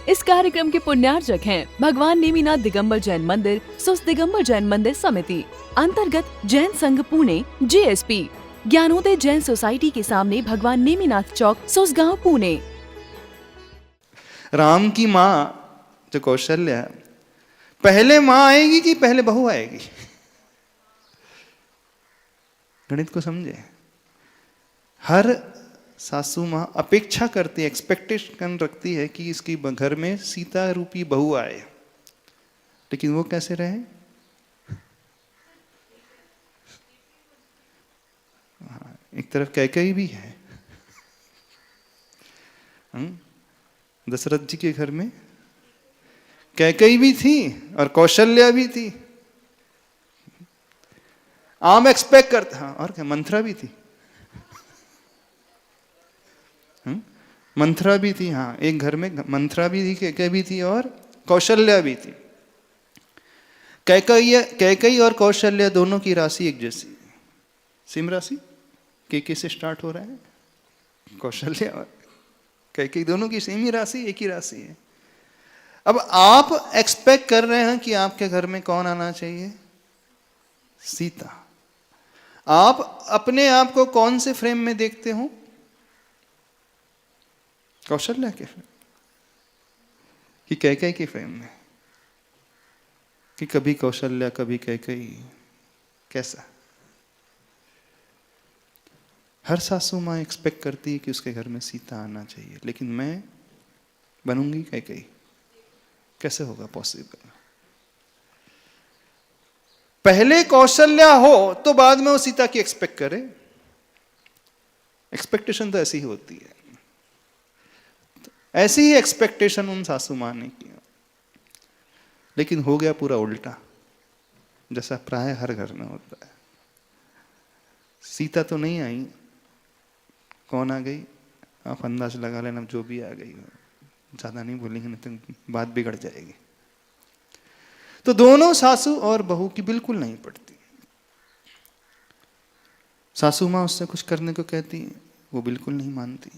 इस कार्यक्रम के पुण्यार्चक हैं भगवान नेमिनाथ दिगंबर जैन मंदिर, सुस दिगंबर जैन मंदिर समिति, अंतर्गत जैन संघ पुणे JSP, ज्ञानोदय जैन सोसाइटी के सामने भगवान नेमिनाथ चौक, सुसगांव, पुणे। राम की माँ जो कौशल्या है, पहले माँ आएगी कि पहले बहू आएगी? गणित को समझे। हर सासू माँ अपेक्षा करती है, एक्सपेक्टेशन रखती है कि इसकी घर में सीता रूपी बहू आए, लेकिन वो कैसे रहे? एक तरफ कैकेयी भी है, दशरथ जी के घर में कैकेयी भी थी और कौशल्या भी थी। आम एक्सपेक्ट करते, हाँ, और क्या, मंथरा भी थी। मंथरा भी थी, हाँ, एक घर में मंथरा भी थी, कैकेयी भी थी और कौशल्या भी थी। कैकेयी और कौशल्या दोनों की राशि एक जैसी, सेम राशि, के से स्टार्ट हो रहा है। कौशल्या और कैकेयी दोनों की सेम ही राशि, एक ही राशि है। अब आप एक्सपेक्ट कर रहे हैं कि आपके घर में कौन आना चाहिए? सीता। आप अपने आप को कौन से फ्रेम में देखते हो? कौशल्या के फ्रेम कि कैकेयी के फ्रेम में? कि कभी कौशल्या कभी कैकेयी, कैसा? हर सासू माँ एक्सपेक्ट करती है कि उसके घर में सीता आना चाहिए, लेकिन मैं बनूंगी कैकेयी, कैसे होगा पॉसिबल? पहले कौशल्या हो तो बाद में वो सीता की एक्सपेक्ट करे। एक्सपेक्टेशन तो ऐसी ही होती है। ऐसी ही एक्सपेक्टेशन उन सासू माँ ने की, लेकिन हो गया पूरा उल्टा, जैसा प्राय हर घर में होता है। सीता तो नहीं आई, कौन आ गई? आप अंदाज लगा लेना, जो भी आ गई हो, ज्यादा नहीं बोलेंगे नहीं तो बात बिगड़ जाएगी। तो दोनों सासू और बहू की बिल्कुल नहीं पड़ती। सासू माँ उससे कुछ करने को कहती है, वो बिल्कुल नहीं मानती।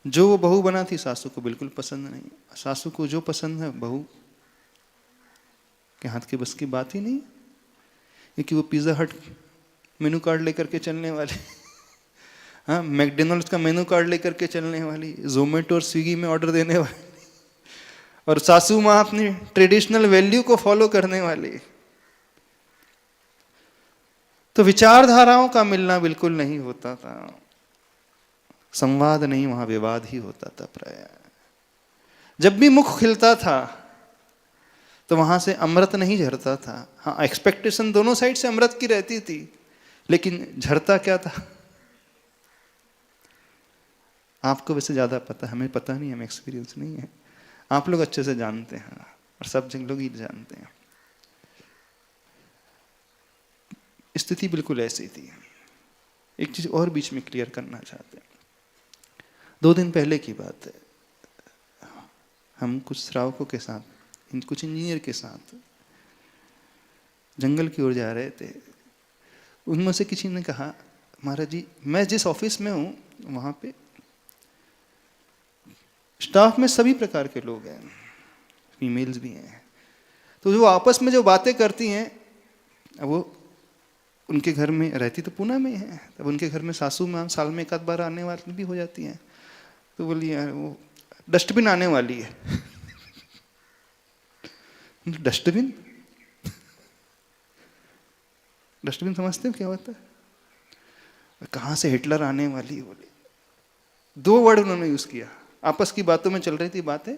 जो वो बहू बना थी सासू को बिल्कुल पसंद नहीं। सासू को जो पसंद है बहू के हाथ के बस की बात ही नहीं है। कि वो पिज्जा हट मेनू कार्ड लेकर के चलने वाले, हाँ, मैकडोनल्ड्स का मेनू कार्ड लेकर के चलने वाली, जोमेटो और स्विगी में ऑर्डर देने वाली, और सासू माँ अपनी ट्रेडिशनल वैल्यू को फॉलो करने वाली। तो विचारधाराओं का मिलना बिल्कुल नहीं होता था, संवाद नहीं, वहां विवाद ही होता था प्राय। जब भी मुख खिलता था तो वहां से अमृत नहीं झरता था। हाँ, एक्सपेक्टेशन दोनों साइड से अमृत की रहती थी, लेकिन झरता क्या था आपको वैसे ज्यादा पता, हमें पता नहीं, हमें एक्सपीरियंस नहीं है। आप लोग अच्छे से जानते हैं और सब लोग ही जानते हैं। स्थिति बिल्कुल ऐसी थी। एक चीज और बीच में क्लियर करना चाहते हैं। 2 दिन पहले की बात है, हम कुछ श्रावकों के साथ, कुछ इंजीनियर के साथ जंगल की ओर जा रहे थे। उनमें से किसी ने कहा, महाराज जी, मैं जिस ऑफिस में हूं वहां पे स्टाफ में सभी प्रकार के लोग हैं, फीमेल्स भी हैं। तो जो आपस में जो बातें करती हैं, अब वो उनके घर में रहती तो पुणे में है, तब उनके घर में सासू माँ साल में एक आध बार आने वाली भी हो जाती हैं। तो बोली, यार वो डस्टबिन आने वाली है। डस्टबिन? डस्टबिन समझते हो क्या होता है? कहां से हिटलर आने वाली है? बोले 2 वर्ड उन्होंने यूज किया। आपस की बातों में चल रही थी बातें।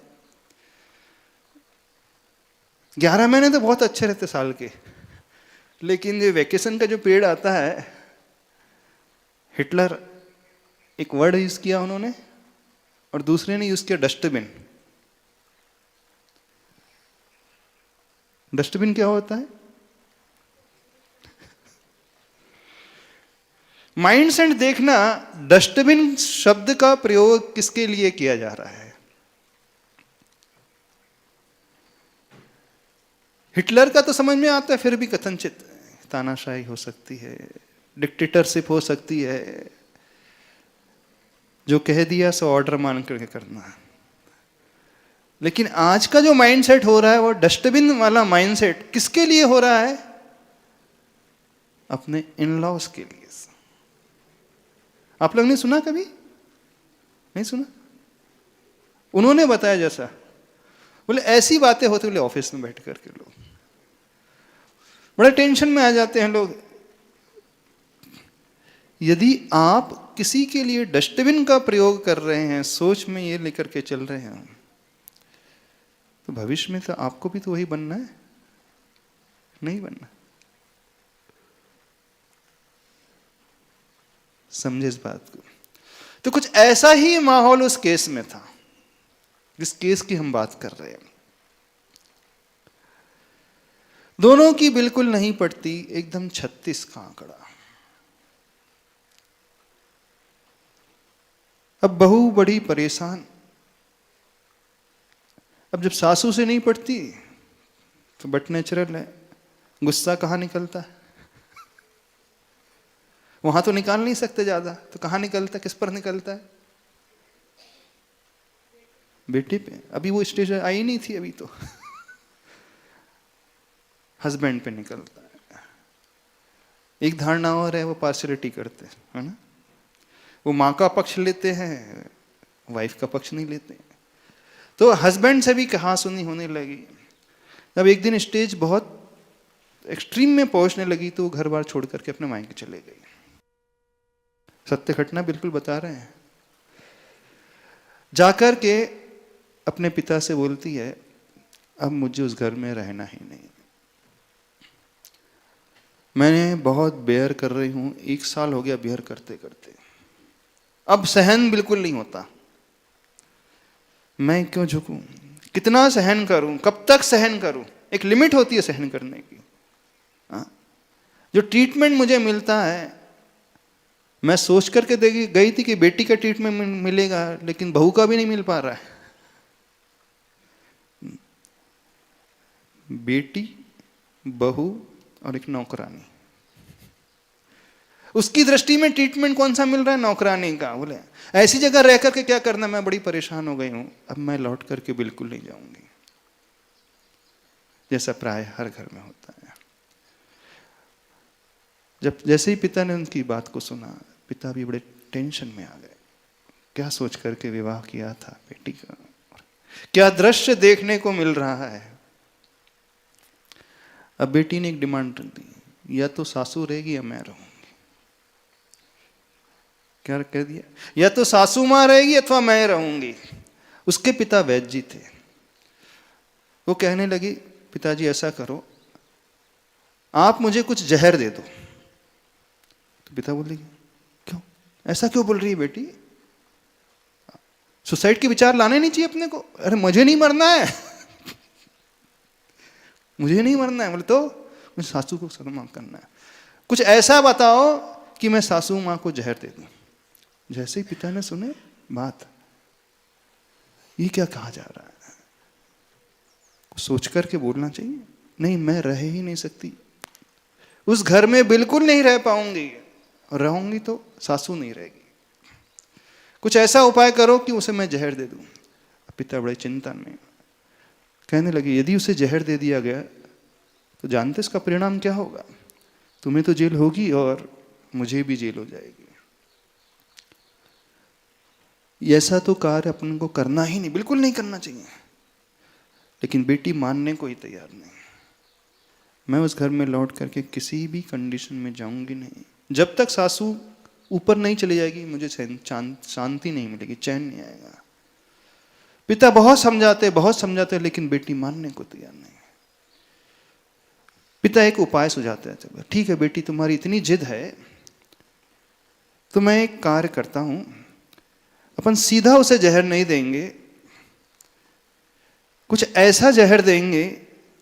11 महीने तो बहुत अच्छे रहते साल के, लेकिन जो वेकेशन का जो पीरियड आता है, हिटलर एक वर्ड यूज किया उन्होंने, और दूसरे ने यूज किया डस्टबिन। डस्टबिन क्या होता है? माइंड सेट देखना, डस्टबिन शब्द का प्रयोग किसके लिए किया जा रहा है? हिटलर का तो समझ में आता है, फिर भी कथनचित तानाशाही हो सकती है, डिक्टेटरशिप हो सकती है, जो कह दिया सो ऑर्डर मान करके करना। लेकिन आज का जो माइंडसेट हो रहा है वो डस्टबिन वाला माइंडसेट किसके लिए हो रहा है? अपने इन लॉज के लिए। आप लोग ने सुना कभी? नहीं सुना? उन्होंने बताया जैसा, बोले ऐसी बातें होती, बोले ऑफिस में बैठ करके लोग बड़े टेंशन में आ जाते हैं लोग। यदि आप किसी के लिए डस्टबिन का प्रयोग कर रहे हैं, सोच में ये लेकर के चल रहे हैं, तो भविष्य में तो आपको भी तो वही बनना है, नहीं बनना। समझे इस बात को? तो कुछ ऐसा ही माहौल उस केस में था जिस केस की हम बात कर रहे हैं। दोनों की बिल्कुल नहीं पड़ती, एकदम 36 का आंकड़ा। अब बहू बड़ी परेशान। अब जब सासू से नहीं पड़ती तो बट नेचुरल है, गुस्सा कहाँ निकलता है? वहां तो निकाल नहीं सकते ज्यादा, तो कहाँ निकलता, किस पर निकलता है? बेटी पे। अभी वो स्टेज आई नहीं थी अभी तो हस्बैंड पे निकलता है। एक धारणा और है, वो पार्शियलिटी करते है ना, वो माँ का पक्ष लेते हैं, वाइफ का पक्ष नहीं लेते। तो हस्बैंड से भी कहा सुनी होने लगी। जब एक दिन स्टेज बहुत एक्सट्रीम में पहुंचने लगी तो वो घर बार छोड़ करके अपने मायके चले गई। सत्य घटना बिल्कुल बता रहे हैं। जाकर के अपने पिता से बोलती है, अब मुझे उस घर में रहना ही नहीं, मैंने बहुत बेयर कर रही हूं, 1 साल हो गया बेयर करते करते, अब सहन बिल्कुल नहीं होता। मैं क्यों झुकूं, कितना सहन करूं, कब तक सहन करूं? एक लिमिट होती है सहन करने की। जो ट्रीटमेंट मुझे मिलता है, मैं सोच करके देखी गई थी कि बेटी का ट्रीटमेंट मिलेगा, लेकिन बहू का भी नहीं मिल पा रहा है। बेटी, बहू और एक नौकरानी, उसकी दृष्टि में ट्रीटमेंट कौन सा मिल रहा है? नौकरानी का। बोले ऐसी जगह रह करके क्या करना, मैं बड़ी परेशान हो गई हूं, अब मैं लौट करके बिल्कुल नहीं जाऊंगी, जैसा प्राय हर घर में होता है। जब जैसे ही पिता ने उनकी बात को सुना, पिता भी बड़े टेंशन में आ गए। क्या सोच करके विवाह किया था बेटी का, क्या दृश्य देखने को मिल रहा है। अब बेटी ने एक डिमांड रख दी, या तो सासू रहेगी या मैं रहूंगी। क्या कह दिया? या तो सासू मां रहेगी अथवा मैं रहूंगी। उसके पिता वैद्य जी थे। वो कहने लगी, पिताजी ऐसा करो, आप मुझे कुछ जहर दे दो। तो पिता बोले, क्यों, ऐसा क्यों बोल रही है बेटी? सुसाइड के विचार लाने नहीं चाहिए अपने को। अरे मुझे नहीं मरना है मुझे नहीं मरना है। बोले तो मुझे सासू को शर्मा करना है, कुछ ऐसा बताओ कि मैं सासू मां को जहर दे दूं। जैसे ही पिता ने सुने बात, ये क्या कहा जा रहा है, सोच करके बोलना चाहिए। नहीं, मैं रह ही नहीं सकती उस घर में, बिल्कुल नहीं रह पाऊंगी, और रहूंगी तो सासू नहीं रहेगी, कुछ ऐसा उपाय करो कि उसे मैं जहर दे दूं। पिता बड़े चिंता में कहने लगे, यदि उसे जहर दे दिया गया तो जानते इसका परिणाम क्या होगा? तुम्हें तो जेल होगी और मुझे भी जेल हो जाएगी। ऐसा तो कार्य अपन को करना ही नहीं, बिल्कुल नहीं करना चाहिए। लेकिन बेटी मानने को ही तैयार नहीं। मैं उस घर में लौट करके किसी भी कंडीशन में जाऊंगी नहीं, जब तक सासू ऊपर नहीं चली जाएगी मुझे शांति नहीं मिलेगी, चैन नहीं आएगा। पिता बहुत समझाते लेकिन बेटी मानने को तैयार नहीं। पिता एक उपाय सुझाते हैं, चलो ठीक है बेटी तुम्हारी इतनी जिद है तो मैं एक कार्य करता हूं, अपन सीधा उसे जहर नहीं देंगे, कुछ ऐसा जहर देंगे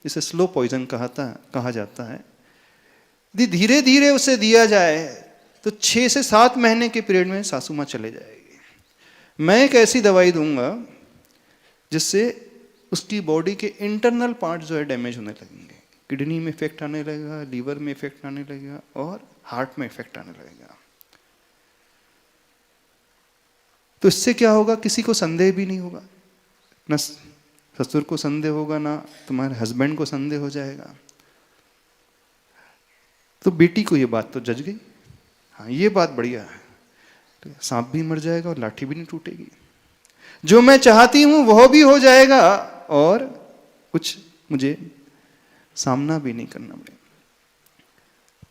जिसे स्लो पॉइजन कहा जाता है। यदि धीरे धीरे उसे दिया जाए तो 6 से 7 महीने के पीरियड में सासू मां चले जाएगी। मैं एक ऐसी दवाई दूंगा जिससे उसकी बॉडी के इंटरनल पार्ट जो है डैमेज होने लगेंगे, किडनी में इफेक्ट आने लगेगा, लीवर में इफेक्ट आने लगेगा और हार्ट में इफेक्ट आने लगेगा। तो इससे क्या होगा, किसी को संदेह भी नहीं होगा, न ससुर को संदेह होगा ना तुम्हारे हस्बैंड को संदेह हो जाएगा। तो बेटी को ये बात तो जज गई, हाँ ये बात बढ़िया है, सांप भी मर जाएगा और लाठी भी नहीं टूटेगी, जो मैं चाहती हूं वह भी हो जाएगा और कुछ मुझे सामना भी नहीं करना पड़ेगा।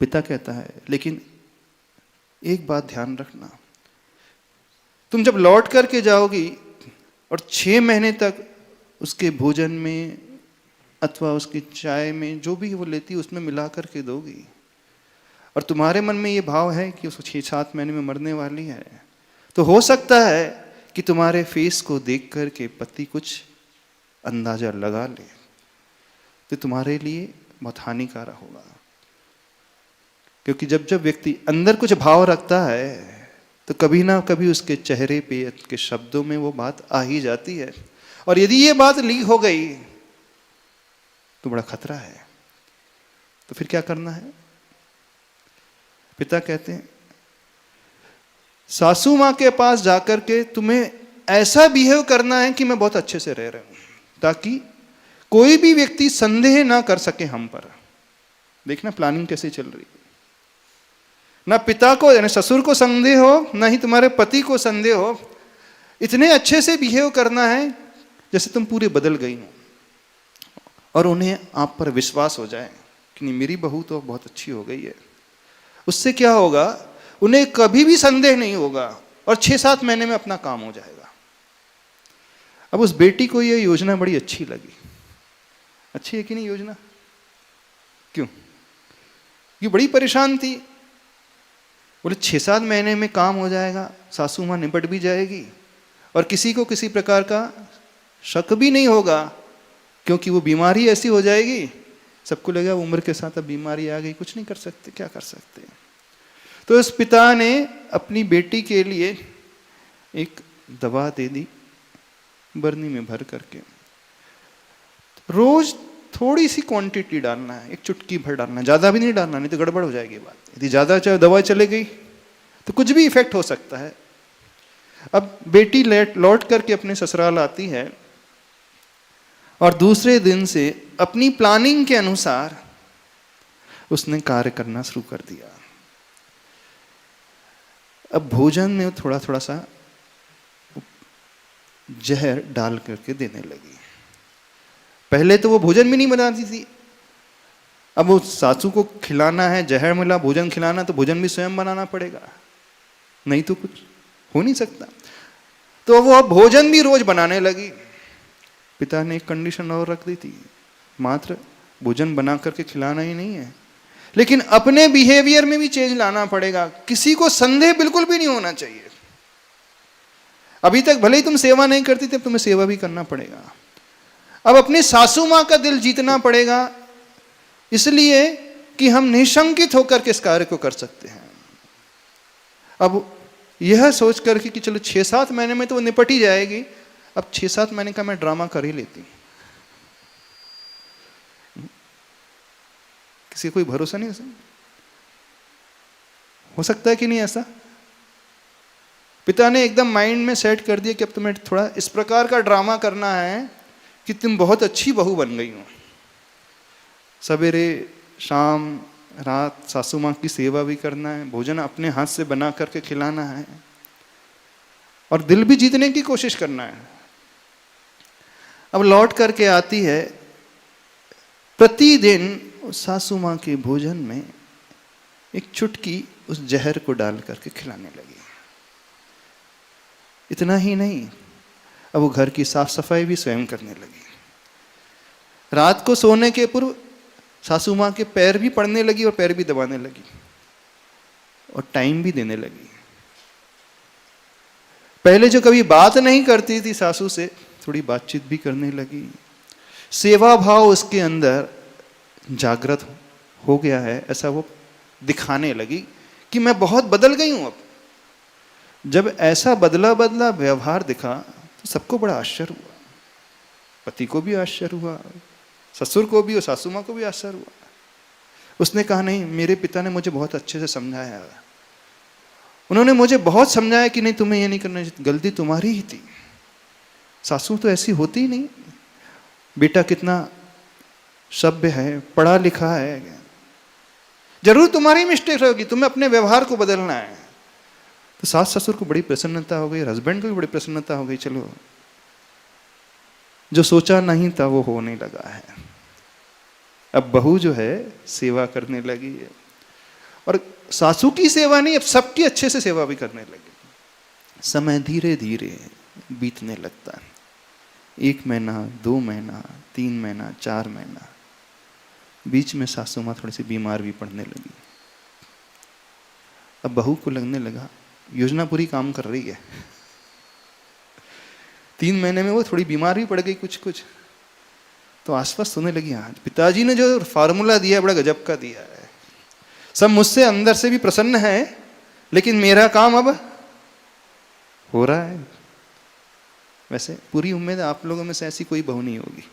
पिता कहता है लेकिन एक बात ध्यान रखना, तुम जब लौट करके जाओगी और 6 महीने तक उसके भोजन में अथवा उसकी चाय में जो भी वो लेती है उसमें मिला करके दोगी, और तुम्हारे मन में ये भाव है कि उसको 6-7 महीने में मरने वाली है, तो हो सकता है कि तुम्हारे फेस को देख करके पति कुछ अंदाजा लगा ले, तो तुम्हारे लिए बहुत हानिकारक होगा। क्योंकि जब जब व्यक्ति अंदर कुछ भाव रखता है तो कभी ना कभी उसके चेहरे पे, के शब्दों में वो बात आ ही जाती है, और यदि ये बात लीक हो गई तो बड़ा खतरा है। तो फिर क्या करना है? पिता कहते हैं सासू मां के पास जाकर के तुम्हें ऐसा बिहेव करना है कि मैं बहुत अच्छे से रह रहा हूं, ताकि कोई भी व्यक्ति संदेह ना कर सके हम पर। देखना प्लानिंग कैसे चल रही है, ना पिता को यानी ससुर को संदेह हो, ना ही तुम्हारे पति को संदेह हो। इतने अच्छे से बिहेव करना है जैसे तुम पूरे बदल गई हो, और उन्हें आप पर विश्वास हो जाए कि नहीं मेरी बहू तो बहुत अच्छी हो गई है। उससे क्या होगा, उन्हें कभी भी संदेह नहीं होगा और 6-7 महीने में अपना काम हो जाएगा। अब उस बेटी को यह योजना बड़ी अच्छी लगी। अच्छी है कि नहीं योजना? क्यों? ये बड़ी परेशान थी, बोले 6-7 महीने में काम हो जाएगा, सासू मां निपट भी जाएगी और किसी को किसी प्रकार का शक भी नहीं होगा, क्योंकि वो बीमारी ऐसी हो जाएगी सबको लगेगा उम्र के साथ अब बीमारी आ गई, कुछ नहीं कर सकते, क्या कर सकते। तो इस पिता ने अपनी बेटी के लिए एक दवा दे दी बरनी में भर करके। रोज थोड़ी सी क्वांटिटी डालना है, एक चुटकी भर डालना है, ज्यादा भी नहीं डालना, नहीं तो गड़बड़ हो जाएगी बात। यदि ज्यादा दवा चले गई तो कुछ भी इफेक्ट हो सकता है। अब बेटी लौट करके अपने ससुराल आती है और दूसरे दिन से अपनी प्लानिंग के अनुसार उसने कार्य करना शुरू कर दिया। अब भोजन में थोड़ा थोड़ा सा जहर डाल करके देने लगी। पहले तो वो भोजन भी नहीं बनाती थी, अब वो सासू को खिलाना है, जहर मिला भोजन खिलाना, तो भोजन भी स्वयं बनाना पड़ेगा, नहीं तो कुछ हो नहीं सकता। तो वो अब भोजन भी रोज बनाने लगी। पिता ने एक कंडीशन और रख दी थी, मात्र भोजन बना करके खिलाना ही नहीं है, लेकिन अपने बिहेवियर में भी चेंज लाना पड़ेगा। किसी को संदेह बिल्कुल भी नहीं होना चाहिए। अभी तक भले ही तुम सेवा नहीं करती थी, अब तुम्हें सेवा भी करना पड़ेगा। अब अपनी सासू मां का दिल जीतना पड़ेगा, इसलिए कि हम निशंकित होकर के इस कार्य को कर सकते हैं। अब यह सोच करके कि चलो 6-7 महीने में तो वो निपट ही जाएगी, अब 6-7 महीने का मैं ड्रामा कर ही लेती हूं। किसी कोई भरोसा नहीं हो सकता है कि नहीं ऐसा? पिता ने एकदम माइंड में सेट कर दिया कि अब तुम्हें थोड़ा इस प्रकार का ड्रामा करना है कि तुम बहुत अच्छी बहू बन गई हो। सवेरे शाम रात सासू मां की सेवा भी करना है, भोजन अपने हाथ से बना करके खिलाना है, और दिल भी जीतने की कोशिश करना है। अब लौट करके आती है, प्रतिदिन सासू मां के भोजन में एक चुटकी उस जहर को डाल करके खिलाने लगी। इतना ही नहीं, अब वो घर की साफ सफाई भी स्वयं करने लगी। रात को सोने के पूर्व सासू मां के पैर भी पड़ने लगी और पैर भी दबाने लगी, और टाइम भी देने लगी। पहले जो कभी बात नहीं करती थी सासू से, थोड़ी बातचीत भी करने लगी। सेवा भाव उसके अंदर जागृत हो गया है, ऐसा वो दिखाने लगी कि मैं बहुत बदल गई हूं। अब जब ऐसा बदला बदला व्यवहार दिखा तो सबको बड़ा आश्चर्य हुआ, पति को भी आश्चर्य हुआ, ससुर को भी और सासू मां को भी आश्चर्य हुआ। उसने कहा नहीं, मेरे पिता ने मुझे बहुत अच्छे से समझाया, उन्होंने मुझे बहुत समझाया कि नहीं तुम्हें ये नहीं करना चाहिए, गलती तुम्हारी ही थी, सासू तो ऐसी होती ही नहीं, बेटा कितना सभ्य है, पढ़ा लिखा है, जरूर तुम्हारी मिस्टेक होगी, तुम्हें अपने व्यवहार को बदलना है। तो सास ससुर को बड़ी प्रसन्नता हो गई, हस्बैंड को भी बड़ी प्रसन्नता हो गई, चलो जो सोचा नहीं था वो होने लगा है। अब बहू जो है सेवा करने लगी है, और सासू की सेवा नहीं, अब सबकी अच्छे से सेवा भी करने लगी। समय धीरे धीरे बीतने लगता है, 1 महीना, 2 महीना, 3 महीना, 4 महीना, बीच में सासू माँ थोड़ी सी बीमार भी पड़ने लगी। अब बहू को लगने लगा योजना पूरी काम कर रही है, 3 महीने में वो थोड़ी बीमार भी पड़ गई कुछ, तो आसपास होने लगी, हाँ पिताजी ने जो फार्मूला दिया है बड़ा गजब का दिया है, सब मुझसे अंदर से भी प्रसन्न है, लेकिन मेरा काम अब हो रहा है। वैसे पूरी उम्मीद है आप लोगों में से ऐसी कोई बहू नहीं होगी,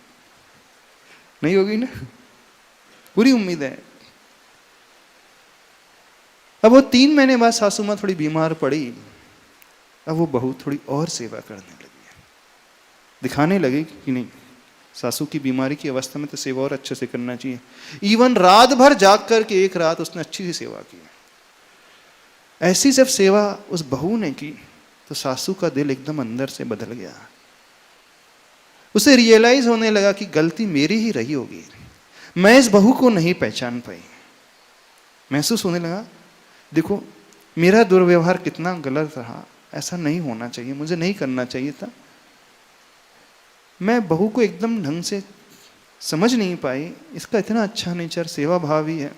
नहीं होगी ना, पूरी उम्मीद है। अब वो 3 महीने बाद सासू माँ थोड़ी बीमार पड़ी, अब वो बहू थोड़ी और सेवा करने लगी, दिखाने लगी कि नहीं सासू की बीमारी की अवस्था में तो सेवा और अच्छे से करना चाहिए। इवन रात भर जाग करके एक रात उसने अच्छी सी सेवा की। ऐसी जब सेवा उस बहू ने की तो सासू का दिल एकदम अंदर से बदल गया, उसे रियलाइज होने लगा कि गलती मेरी ही रही होगी, मैं इस बहू को नहीं पहचान पाई। महसूस होने लगा देखो मेरा दुर्व्यवहार कितना गलत रहा, ऐसा नहीं होना चाहिए, मुझे नहीं करना चाहिए था, मैं बहू को एकदम ढंग से समझ नहीं पाई, इसका इतना अच्छा नेचर सेवा भाव ही है।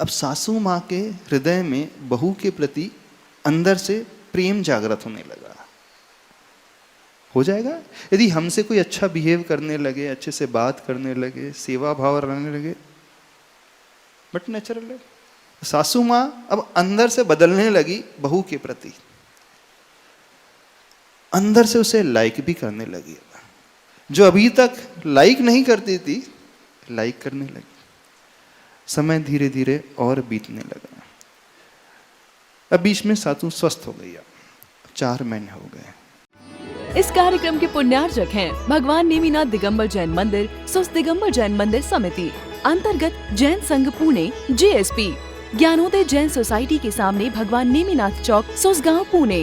अब सासू माँ के हृदय में बहू के प्रति अंदर से प्रेम जागृत होने लगा। हो जाएगा यदि हमसे कोई अच्छा बिहेव करने लगे, अच्छे से बात करने लगे, सेवा भाव रहने लगे, बट नेचुरल है। सासू माँ अब अंदर से बदलने लगी बहू के प्रति, अंदर से उसे लाइक भी करने लगी। जो अभी तक लाइक नहीं करती थी, लाइक करने लगी। समय धीरे धीरे और बीतने लगा। अब बीच में सासू स्वस्थ हो गई, 4 महीने हो गए। इस कार्यक्रम के पुण्यार्जक हैं भगवान नेमिनाथ दिगंबर जैन मंदिर, सुस्त दिगंबर जैन मंदिर समिति, अंतर्गत जैन संघ पुणे, JSP, ज्ञानोदय जैन सोसाइटी के सामने भगवान नेमिनाथ चौक, सुसगांव, पुणे।